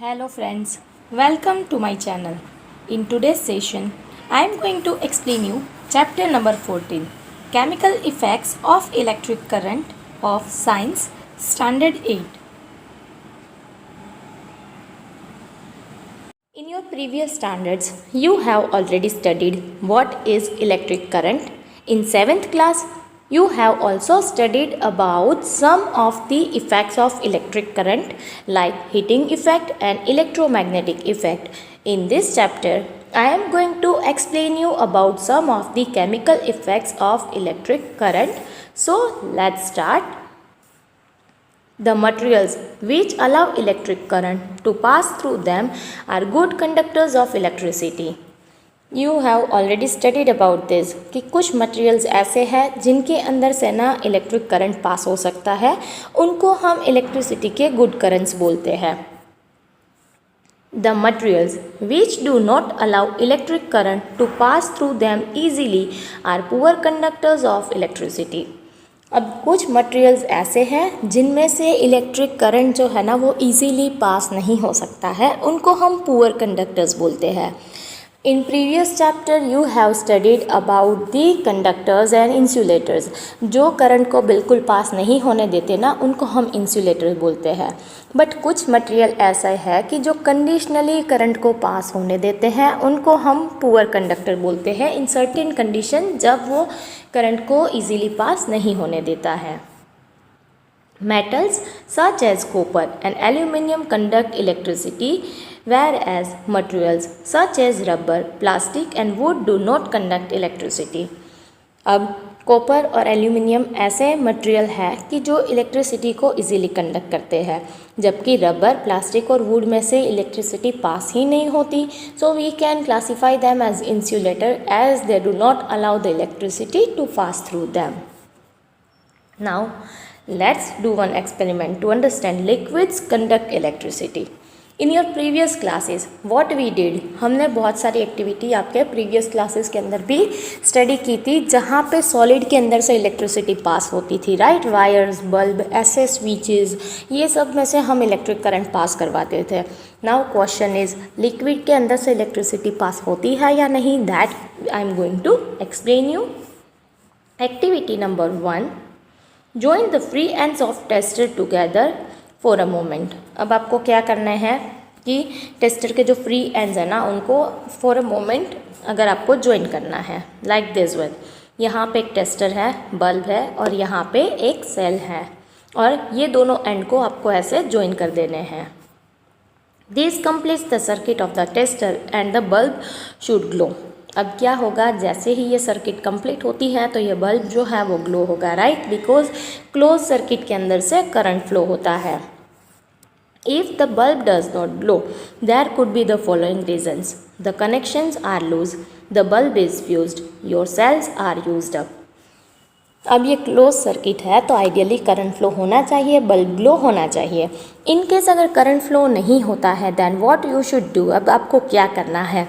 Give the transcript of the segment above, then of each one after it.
Hello friends, welcome to my channel. In today's session, I am going to explain you chapter number 14, Chemical Effects of Electric Current of Science Standard 8. In your previous standards, you have already studied what is electric current. In 7th class, you have also studied about some of the effects of electric current like heating effect and electromagnetic effect. In this chapter, I am going to explain you about some of the chemical effects of electric current. So let's start. The materials which allow electric current to pass through them are good conductors of electricity. You have already studied about this कि कुछ materials ऐसे हैं जिनके अंदर से ना electric current pass हो सकता है, उनको हम इलेक्ट्रिसिटी के गुड करंट्स बोलते हैं. The materials which do not allow electric current to pass through them easily are poor conductors of electricity. अब कुछ मटेरियल्स ऐसे हैं जिनमें से इलेक्ट्रिक करंट जो है ना वो इजीली पास नहीं हो सकता है, उनको हम पुअर कंडक्टर्स बोलते हैं. In previous chapter you have studied about the conductors and insulators. जो करंट को बिल्कुल पास नहीं होने देते ना, उनको हम इंसुलेटर बोलते हैं. बट कुछ मटेरियल ऐसा है कि जो कंडीशनली करंट को पास होने देते हैं, उनको हम पुअर कंडक्टर बोलते हैं इन सर्टेन कंडीशन, जब वो करंट को इजीली पास नहीं होने देता है. Metals such as copper and aluminium conduct electricity, whereas materials such as rubber, plastic and wood do not conduct electricity. अब कॉपर और एल्यूमिनियम ऐसे मटेरियल है कि जो इलेक्ट्रिसिटी को इजीली कंडक्ट करते हैं, जबकि रबर, प्लास्टिक और वुड में से इलेक्ट्रिसिटी पास ही नहीं होती. So we can classify them as insulator as they do not allow the electricity to pass through them. Now let's do one experiment to understand liquids conduct electricity. In your previous classes what we did, हमने बहुत सारी activity आपके previous classes के अंदर भी study की थी जहाँ पे सॉलिड के अंदर से इलेक्ट्रिसिटी पास होती थी, राइट. वायर्स, बल्ब, ऐसे स्विचेस, ये सब में से हम इलेक्ट्रिक करंट पास करवाते थे. नाउ क्वेश्चन इज, लिक्विड के अंदर से इलेक्ट्रिसिटी पास होती है या नहीं, that I am going to explain you. Activity number 1, Join the free ends of tester together for a moment. अब आपको क्या करना है कि टेस्टर के जो फ्री एंड्स हैं ना, उनको फॉर अ मोमेंट अगर आपको ज्वाइन करना है लाइक दिस वन. यहाँ पे एक टेस्टर है, बल्ब है और यहाँ पे एक सेल है, और ये दोनों एंड को आपको ऐसे ज्वाइन कर देने हैं. This completes the circuit of the tester and the bulb should glow. अब क्या होगा, जैसे ही ये सर्किट कंप्लीट होती है तो ये बल्ब जो है वो ग्लो होगा, राइट, बिकॉज क्लोज सर्किट के अंदर से करंट फ्लो होता है. If the bulb does not glow there could be the following reasons. The connections are loose, the bulb is fused, your cells are used up. अब ये close circuit है तो ideally current flow होना चाहिए, bulb glow होना चाहिए. In case अगर current flow नहीं होता है then what you should do. अब आपको क्या करना है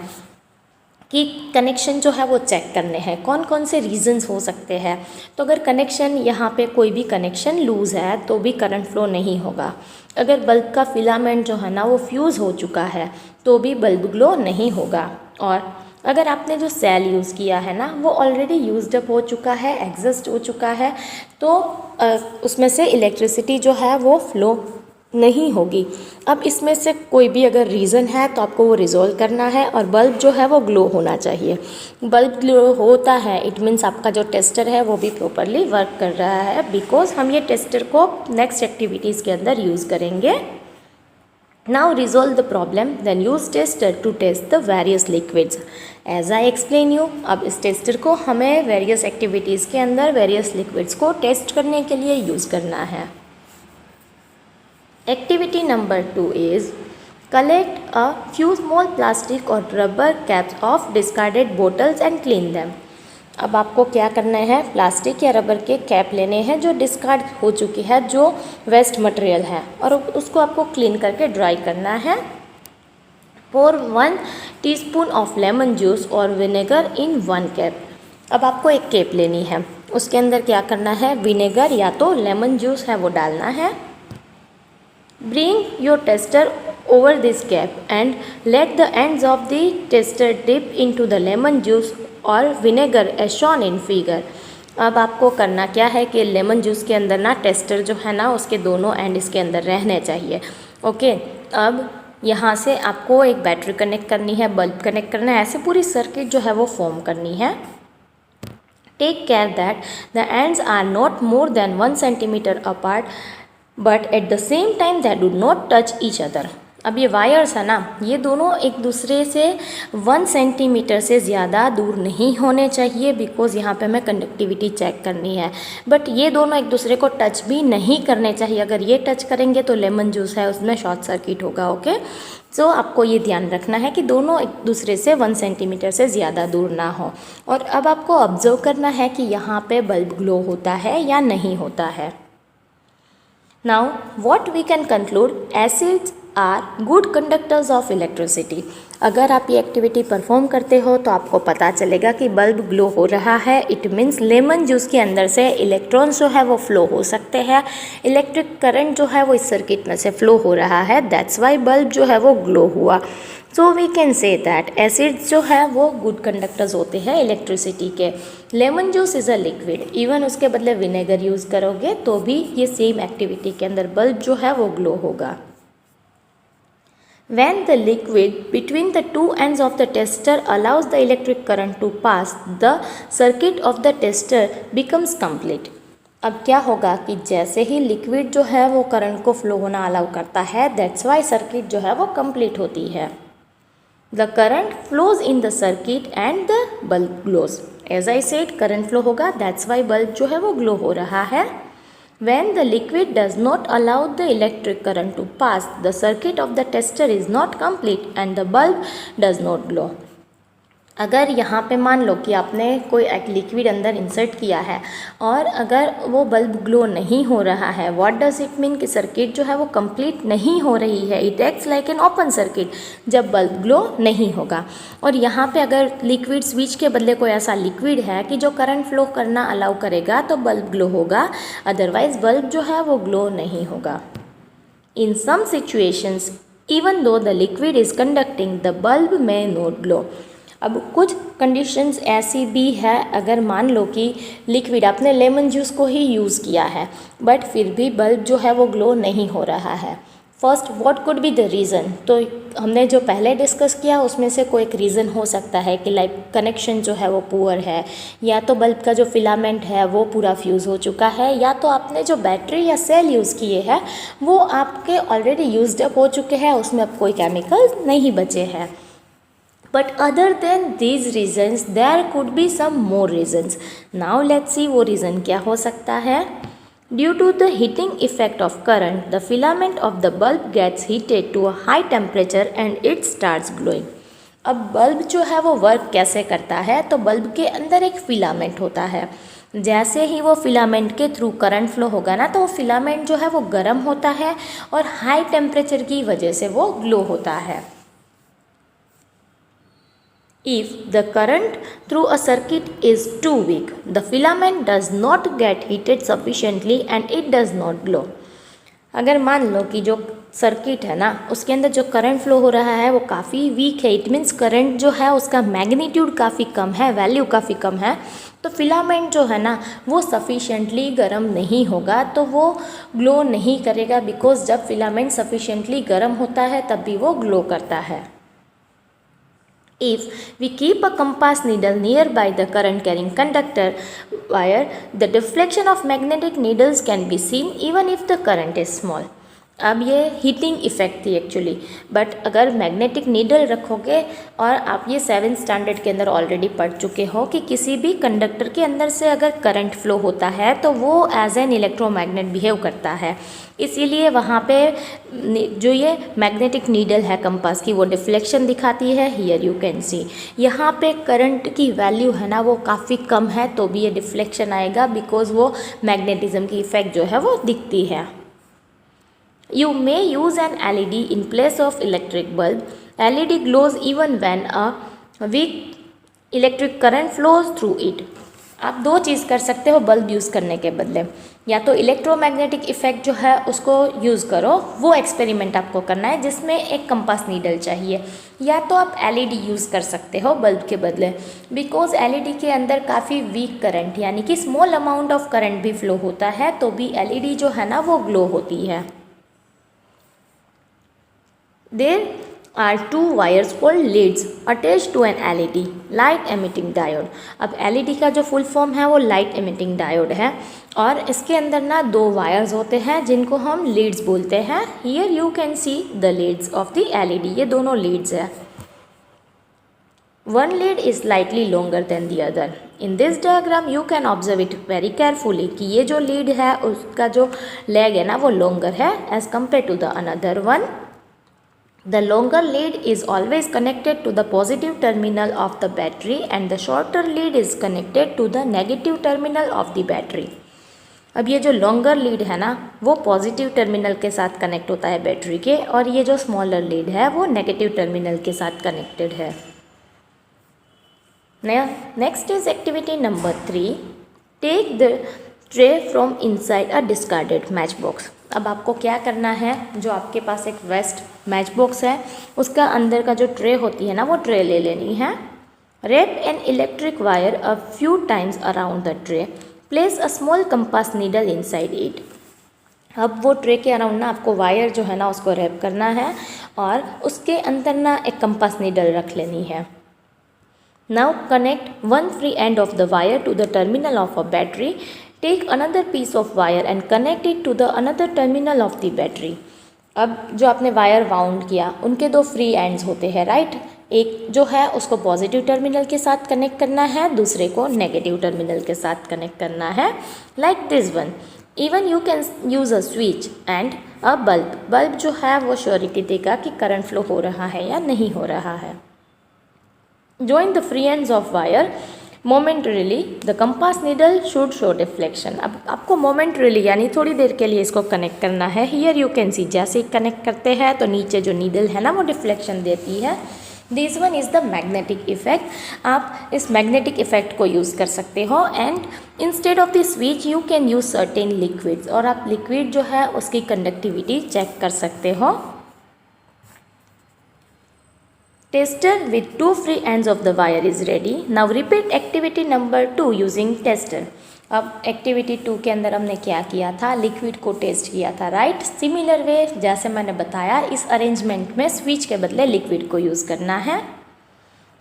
कि कनेक्शन जो है वो चेक करने हैं, कौन कौन से रीजंस हो सकते हैं. तो अगर कनेक्शन यहाँ पे कोई भी कनेक्शन लूज़ है तो भी करंट फ्लो नहीं होगा. अगर बल्ब का फिलामेंट जो है ना वो फ्यूज़ हो चुका है तो भी बल्ब ग्लो नहीं होगा. और अगर आपने जो सेल यूज़ किया है ना वो ऑलरेडी यूज्ड अप हो चुका है, एग्जॉस्ट हो चुका है, तो उसमें से इलेक्ट्रिसिटी जो है वो फ्लो नहीं होगी. अब इसमें से कोई भी अगर रीज़न है तो आपको वो रिजॉल्व करना है, और बल्ब जो है वो ग्लो होना चाहिए. बल्ब ग्लो होता है इट मीन्स आपका जो टेस्टर है वो भी प्रॉपरली वर्क कर रहा है, बिकॉज हम ये टेस्टर को नेक्स्ट एक्टिविटीज़ के अंदर यूज़ करेंगे. Now resolve the problem, then use tester to test the various liquids as I explain you. अब इस टेस्टर को हमें वेरियस एक्टिविटीज़ के अंदर वेरियस लिक्विड्स को टेस्ट करने के लिए यूज़ करना है. Activity number 2 is collect a few small plastic or rubber caps of discarded bottles and clean them. अब आपको क्या करना है, प्लास्टिक या रबर के कैप लेने हैं जो डिस्कार्ड हो चुकी है, जो वेस्ट मटेरियल है, और उसको आपको क्लीन करके ड्राई करना है. Pour 1 teaspoon of lemon juice or vinegar in 1 cap. अब आपको एक कैप लेनी है, उसके अंदर क्या करना है, विनेगर या तो लेमन जूस है वो डालना है. Bring your tester over this gap and let the ends of the tester dip into the lemon juice or vinegar as shown in figure. अब आपको करना क्या है कि लेमन जूस के अंदर ना टेस्टर जो है ना उसके दोनों एंड इसके अंदर रहने चाहिए. ओके, अब यहाँ से आपको एक बैटरी कनेक्ट करनी है, बल्ब कनेक्ट करना है, ऐसे पूरी सर्किट जो है वो फॉर्म करनी है. Take care that the ends are not more than 1 centimeter apart, but at the same time they do not touch each other. अब ये वायर्स है ना, ये दोनों एक दूसरे से 1 सेंटीमीटर से ज़्यादा दूर नहीं होने चाहिए, बिकॉज़ यहाँ पे हमें कंडक्टिविटी चेक करनी है. बट ये दोनों एक दूसरे को टच भी नहीं करने चाहिए. अगर ये टच करेंगे तो लेमन जूस है उसमें शॉर्ट सर्किट होगा. ओके, सो आपको ये ध्यान रखना है कि दोनों एक दूसरे से 1 सेंटीमीटर से ज़्यादा दूर ना हो. और अब आपको ऑब्जर्व करना है कि यहाँ पे बल्ब ग्लो होता है या नहीं होता है. Now what we can conclude, acids are good conductors of electricity. अगर आप ये एक्टिविटी परफॉर्म करते हो तो आपको पता चलेगा कि बल्ब ग्लो हो रहा है. इट मीन्स लेमन जूस के अंदर से इलेक्ट्रॉन्स जो है वो फ्लो हो सकते हैं. इलेक्ट्रिक करंट जो है वो इस सर्किट में से फ्लो हो रहा है. दैट्स वाई बल्ब जो है वो ग्लो हुआ. So we can say that acids जो है वो गुड कंडक्टर्स होते हैं इलेक्ट्रिसिटी के. Lemon juice is a liquid. Even उसके बदले विनेगर यूज़ करोगे तो भी ये सेम एक्टिविटी के अंदर बल्ब जो है वो ग्लो होगा. When the liquid between the two ends of the tester allows the electric current to pass, the circuit of the tester becomes complete. अब क्या होगा कि जैसे ही लिक्विड जो है वो करंट को फ्लो होना अलाउ करता है, दैट्स वाई सर्किट जो है वो कंप्लीट होती है. The current flows in the circuit and the bulb glows. As I said, current flow होगा, दैट्स वाई बल्ब जो है वो ग्लो हो रहा है. When the liquid does not allow the electric current to pass, the circuit of the tester is not complete and the bulb does not glow. अगर यहाँ पे मान लो कि आपने कोई एक लिक्विड अंदर इंसर्ट किया है और अगर वो बल्ब ग्लो नहीं हो रहा है, व्हाट डज इट मीन कि सर्किट जो है वो कंप्लीट नहीं हो रही है. It acts like an open circuit जब बल्ब ग्लो नहीं होगा. और यहाँ पे अगर लिक्विड स्विच के बदले कोई ऐसा लिक्विड है कि जो करंट फ्लो करना अलाउ करेगा तो बल्ब ग्लो होगा, अदरवाइज बल्ब जो है वो ग्लो नहीं होगा. In some situations even though the liquid is conducting the bulb may not glow. अब कुछ कंडीशंस ऐसी भी है, अगर मान लो कि लिक्विड आपने लेमन जूस को ही यूज़ किया है बट फिर भी बल्ब जो है वो ग्लो नहीं हो रहा है. First, what could be the reason. तो हमने जो पहले डिस्कस किया उसमें से कोई एक रीज़न हो सकता है कि लाइक कनेक्शन जो है वो पुअर है, या तो बल्ब का जो फिलामेंट है वो पूरा फ्यूज़ हो चुका है, या तो आपने जो बैटरी या सेल यूज़ किए हैं वो आपके ऑलरेडी यूज्ड अप हो चुके हैं, उसमें अब कोई केमिकल नहीं बचे हैं. But other than these reasons, there could be some more reasons. Now let's see वो reason क्या हो सकता है. Due to the heating effect of current, the filament of the bulb gets heated to a high temperature and it starts glowing. अब bulb जो है वो work कैसे करता है, तो बल्ब के अंदर एक फिलामेंट होता है. जैसे ही वो फिलामेंट के थ्रू करंट फ्लो होगा ना, तो वो फिलामेंट जो है वो गर्म होता है और हाई टेम्परेचर की वजह से वो ग्लो होता है. If the current through a circuit is too weak, the filament does not get heated sufficiently and it does not glow. अगर मान लो कि जो सर्किट है ना उसके अंदर जो करंट फ्लो हो रहा है वो काफ़ी वीक है, इट मीन्स करंट जो है उसका मैग्नीट्यूड काफ़ी कम है, वैल्यू काफ़ी कम है, तो फिलामेंट जो है ना वो सफिशेंटली गर्म नहीं होगा, तो वो ग्लो नहीं करेगा. बिकॉज जब फिलामेंट सफिशेंटली गर्म होता है तब भी वो ग्लो करता है. If we keep a compass needle nearby the current carrying conductor wire, the deflection of magnetic needles can be seen even if the current is small. अब ये हीटिंग इफ़ेक्ट थी एक्चुअली, बट अगर magnetic needle रखोगे, और आप ये 7th standard के अंदर ऑलरेडी पढ़ चुके हो कि किसी भी कंडक्टर के अंदर से अगर करंट फ्लो होता है तो वो एज एन इलेक्ट्रोमैग्नेट बिहेव करता है. इसीलिए वहाँ पे जो ये मैग्नेटिक नीडल है कंपास की वो डिफ्लेक्शन दिखाती है. हियर यू कैन सी, यहाँ पे करंट की वैल्यू है ना वो काफ़ी कम है तो भी ये डिफ्लेक्शन आएगा, बिकॉज वो मैग्नेटिज्म की इफ़ेक्ट जो है वो दिखती है. You may use an LED in place of electric bulb. LED glows even when a weak electric current flows through it. आप दो चीज़ कर सकते हो बल्ब यूज़ करने के बदले, या तो इलेक्ट्रोमैग्नेटिक इफ़ेक्ट जो है उसको यूज़ करो, वो एक्सपेरिमेंट आपको करना है जिसमें एक कंपास नीडल चाहिए, या तो आप एलईडी यूज़ कर सकते हो बल्ब के बदले, बिकॉज एलईडी के अंदर काफ़ी वीक करंट यानी कि स्मॉल अमाउंट ऑफ करंट भी फ्लो होता है, तो भी एलईडी जो है ना वो ग्लो होती है। There are two wires called leads attach to an LED light emitting diode. अब एलईडी का जो फुल फॉर्म है वो लाइट एमिटिंग डायोड है, और इसके अंदर ना दो वायर्स होते हैं जिनको हम लीड्स बोलते हैं। Here you can see the leads of the LED, ये दोनों लीड्स है। One lead is slightly longer than the other. In this diagram you can observe it very carefully कि ये जो lead है उसका जो leg है ना वो longer है as compared to the another one. The longer lead is always connected to the positive terminal of the battery and the shorter lead is connected to the negative terminal of the battery. अब ये जो longer lead है ना वो positive terminal के साथ connect होता है बैटरी के, और ये जो स्मॉलर लीड है वो नेगेटिव टर्मिनल के साथ कनेक्टेड है। Next is activity number 3. Take the tray from inside a discarded match box. अब आपको क्या करना है, जो आपके पास एक वेस्ट मैच बॉक्स है उसका अंदर का जो ट्रे होती है ना वो ट्रे ले लेनी है। Wrap an electric wire a few times around the tray. Place a small compass needle inside it. अब वो ट्रे के अराउंड ना आपको वायर जो है ना उसको रैप करना है और उसके अंदर ना एक कंपास नीडल रख लेनी है। Now connect one free end of the wire to the terminal of a battery. Take another piece of wire and connect it to the another terminal of the battery. अब जो आपने wire wound किया उनके दो free ends होते हैं, right. एक जो है उसको पॉजिटिव टर्मिनल के साथ कनेक्ट करना है, दूसरे को नेगेटिव टर्मिनल के साथ कनेक्ट करना है, like this one. Even you can use a switch and a bulb. Bulb जो है वो श्योरिटी देगा कि करंट फ्लो हो रहा है या नहीं हो रहा है। Join the free ends of wire momentarily. The compass needle should show deflection. अब आपको momentarily यानी थोड़ी देर के लिए इसको कनेक्ट करना है। Here you can see जैसे ही कनेक्ट करते हैं तो नीचे जो नीडल है ना वो डिफ्लेक्शन देती है। This one is the magnetic effect. आप इस magnetic effect को यूज़ कर सकते हो, and instead of the switch you can use certain liquids. और आप liquid जो है उसकी conductivity चेक कर सकते हो। Tester with two free ends of the wire is ready. Now repeat activity number 2 using tester. अब एक्टिविटी 2 के अंदर हमने क्या किया था, लिक्विड को टेस्ट किया था, राइट। सिमिलर वे जैसे मैंने बताया इस अरेंजमेंट में स्विच के बदले लिक्विड को यूज़ करना है।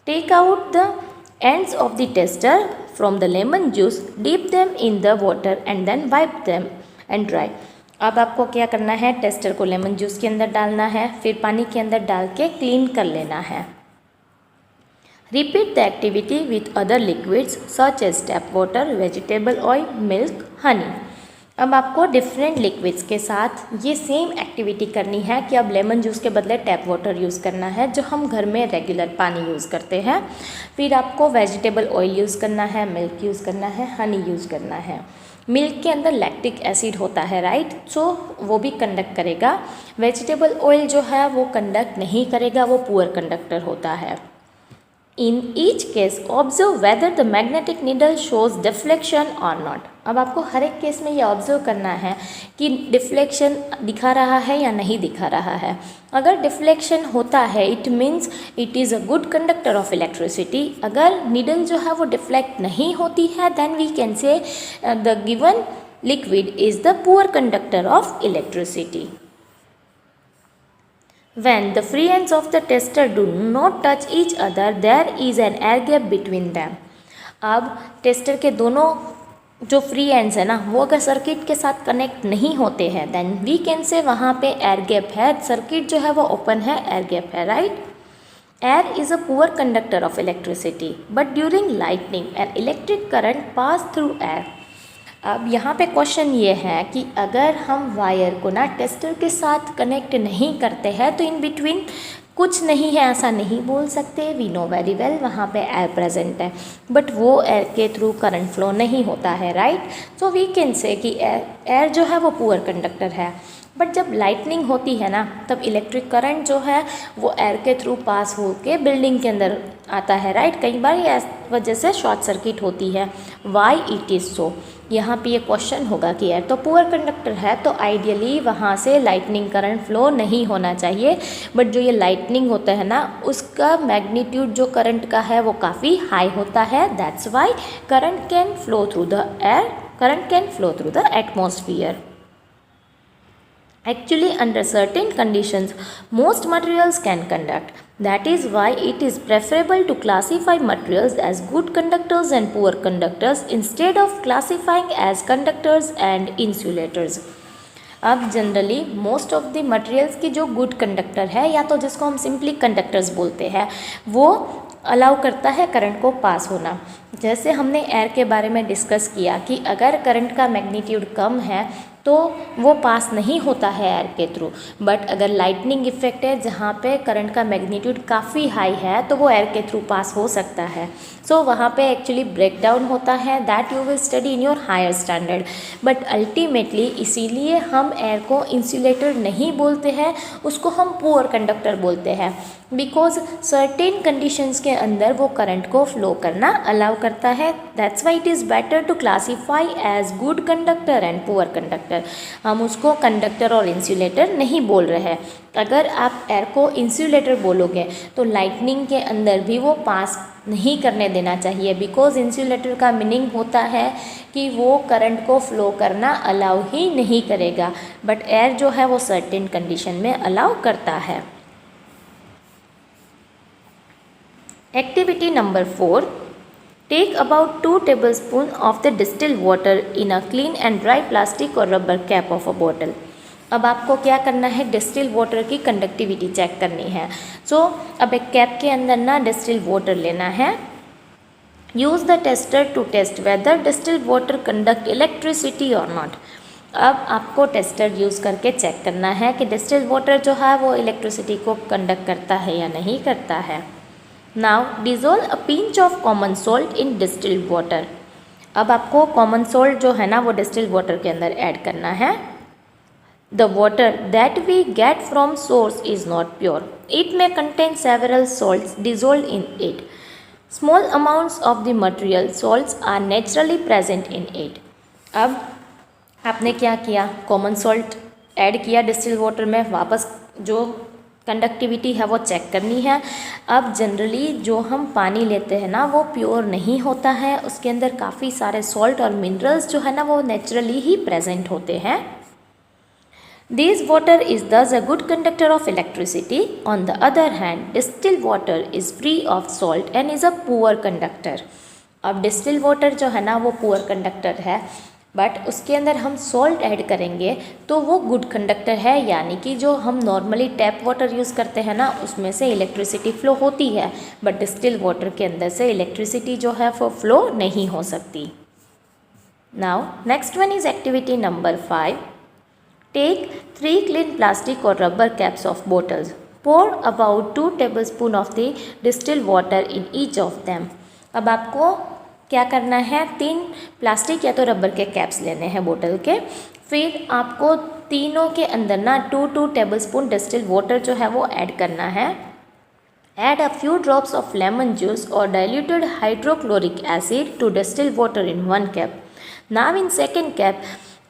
Take out the ends of the tester from the lemon juice, dip them in the water and then wipe them and dry. अब आपको क्या करना है, टेस्टर को लेमन जूस के अंदर डालना है, फिर पानी के अंदर डाल के क्लीन कर लेना है। Repeat the activity with other liquids such as tap water, vegetable oil, milk, honey. अब आपको डिफरेंट लिक्विड्स के साथ ये सेम एक्टिविटी करनी है कि अब लेमन जूस के बदले टैप वाटर यूज़ करना है जो हम घर में रेगुलर पानी यूज़ करते हैं। फिर आपको वेजिटेबल ऑयल यूज़ करना है, मिल्क यूज़ करना है, हनी यूज़ करना है। मिल्क के अंदर लैक्टिक एसिड होता है, राइट, सो वो भी कंडक्ट करेगा। वेजिटेबल ऑयल जो है वो कंडक्ट नहीं करेगा, वो पुअर कंडक्टर होता है। In each case observe whether the magnetic needle shows deflection और नॉट। अब आपको हर एक केस में ये ऑब्जर्व करना है कि डिफ्लेक्शन दिखा रहा है या नहीं दिखा रहा है। अगर डिफ्लेक्शन होता है it means it is a good conductor of electricity. अगर नीडल जो है वो डिफ्लेक्ट नहीं होती है then we can say the given liquid is the poor conductor of electricity. When the free ends of the tester do not touch each other, there is an air gap between them. अब tester के दोनों जो free ends है ना वो अगर circuit के साथ कनेक्ट नहीं होते हैं देन वी कैन से वहाँ पे एयर गैप है, सर्किट जो है वो ओपन है, एयर गैप है, right. Air is a poor conductor of electricity but during lightning an electric current pass through air. अब यहाँ पे क्वेश्चन ये है कि अगर हम वायर को ना टेस्टर के साथ कनेक्ट नहीं करते हैं तो इन बिटवीन कुछ नहीं है ऐसा नहीं बोल सकते। वी नो वेरी वेल वहाँ पे एयर प्रेजेंट है बट वो एयर के थ्रू करंट फ्लो नहीं होता है, राइट। सो वी कैन से कि एयर जो है वो पुअर कंडक्टर है। बट जब लाइटनिंग होती है ना, तब इलेक्ट्रिक करंट जो है वो एयर के थ्रू पास होके बिल्डिंग के अंदर आता है, राइट। कई बार ये इस वजह से शॉर्ट सर्किट होती है। वाई इट इज़ सो, यहाँ पे ये क्वेश्चन होगा कि एयर तो पुअर कंडक्टर है, तो आइडियली वहाँ से लाइटनिंग करंट फ्लो नहीं होना चाहिए। बट जो ये लाइटनिंग होता है ना, उसका मैग्नीट्यूड जो करंट का है वो काफ़ी हाई होता है। That's Y current can flow through the air, current can flow through the atmosphere. Actually, under certain conditions, most materials can conduct. That is why it is preferable to classify materials as good conductors and poor conductors instead of classifying as conductors and insulators. अब generally most of the materials की जो good conductor है, या तो जिसको हम simply conductors बोलते हैं, वो अलाउ करता है करंट को पास होना। जैसे हमने एयर के बारे में डिस्कस किया कि अगर करंट का मैग्नीट्यूड कम है तो वो पास नहीं होता है एयर के थ्रू। बट अगर लाइटनिंग इफेक्ट है जहाँ पे करंट का मैग्नीट्यूड काफ़ी हाई है, तो वो एयर के थ्रू पास हो सकता है। सो वहाँ पे एक्चुअली ब्रेक डाउन होता है। That you will study in your higher standard. But ultimately इसीलिए हम एयर को इंसुलेटर नहीं बोलते हैं, उसको हम पुअर कंडक्टर बोलते हैं, बिकॉज सर्टेन कंडीशंस के अंदर वो करंट को फ्लो करना अलाउ करता है। That's why it is better to classify as good conductor and poor conductor. हम उसको कंडक्टर और इंसुलेटर नहीं बोल रहे हैं। अगर आप एयर को इंसुलेटर बोलोगे तो लाइटनिंग के अंदर भी वो पास नहीं करने देना चाहिए, बिकॉज इंसुलेटर का मीनिंग होता है कि वो करंट को फ्लो करना अलाउ ही नहीं करेगा। बट एयर जो है वो सर्टेन कंडीशन में अलाउ करता है। Activity number 4. Take about 2 tablespoons of the distilled water in a clean and dry plastic or rubber cap of a bottle. अब आपको क्या करना है, डिस्टिल्ड वाटर की कंडक्टिविटी चेक करनी है। अब एक कैप के अंदर ना डिस्टिल्ड वाटर लेना है। Use the tester to test whether distilled water conduct electricity और नॉट। अब आपको टेस्टर यूज़ करके चेक करना है कि डिस्टिल्ड वाटर जो है वो इलेक्ट्रिसिटी को कंडक्ट करता है या नहीं करता है। Now dissolve a pinch of common salt in distilled water. अब आपको कॉमन सॉल्ट जो है ना वो डिस्टिल्ड वाटर के अंदर ऐड करना है। The water that we get from source is not pure, it may contain several salts dissolve in it. Small amounts of the material salts are naturally present in it. अब आपने क्या किया, common salt add किया distilled water में, वापस जो conductivity है वो चेक करनी है। अब जनरली जो हम पानी लेते हैं ना वो प्योर नहीं होता है, उसके अंदर काफ़ी सारे सॉल्ट और मिनरल्स जो है ना वो नेचुरली ही प्रेजेंट होते हैं। दिस वाटर इज़ दस अ good conductor of electricity. On the other hand distilled water is free of salt and is a poor conductor. अब डिस्टिल्ड वाटर जो है ना वो पुअर कंडक्टर है, बट उसके अंदर हम सॉल्ट ऐड करेंगे तो वो गुड कंडक्टर है। यानी कि जो हम नॉर्मली टैप वाटर यूज़ करते हैं ना उसमें से इलेक्ट्रिसिटी फ़्लो होती है, बट डिस्टिल्ड वाटर के अंदर से इलेक्ट्रिसिटी जो है वो फ्लो नहीं हो सकती। Now next one is activity number 5. Take 3 clean plastic और rubber caps of bottles. Pour about 2 tablespoons of the distilled water in each of them. अब आपको क्या करना है, 3 प्लास्टिक या तो रबर के कैप्स लेने हैं बोतल के। फिर आपको तीनों के अंदर ना 2 टेबलस्पून डिस्टिल्ड वाटर जो है वो ऐड करना है। Add a few drops of lemon juice और diluted hydrochloric acid to distilled water in 1 cap. Now in second cap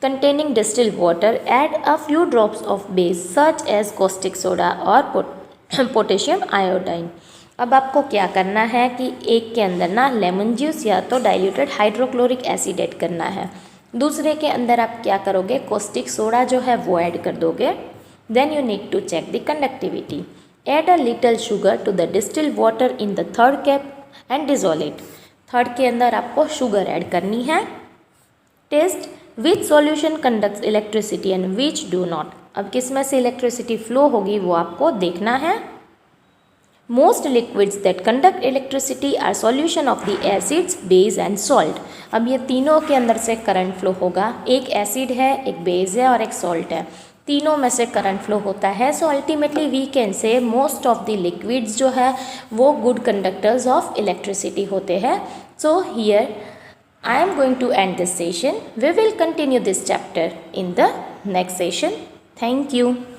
containing distilled water, add a few drops of base such as caustic soda or potassium iodine. अब आपको क्या करना है कि एक के अंदर ना लेमन जूस या तो डाइल्यूटेड हाइड्रोक्लोरिक एसिड ऐड करना है, दूसरे के अंदर आप क्या करोगे, कॉस्टिक सोडा जो है वो ऐड कर दोगे. Then you need to check the conductivity. Add a little sugar to the distilled water in the third cap and dissolve it. Third के अंदर आपको शुगर ऐड करनी है. Test which solution conducts electricity and which do not. अब किस में से electricity flow होगी वो आपको देखना है. Most liquids that conduct electricity are solution of the acids, base and salt. अब ये तीनों के अंदर से करंट फ्लो होगा. एक एसिड है, एक बेस है और एक सॉल्ट है. तीनों में से करंट फ्लो होता है. So ultimately we can say most of the liquids जो है वो गुड कंडक्टर्स ऑफ इलेक्ट्रिसिटी होते हैं. So here I am going to end this session. We will continue this chapter in the next session. Thank you.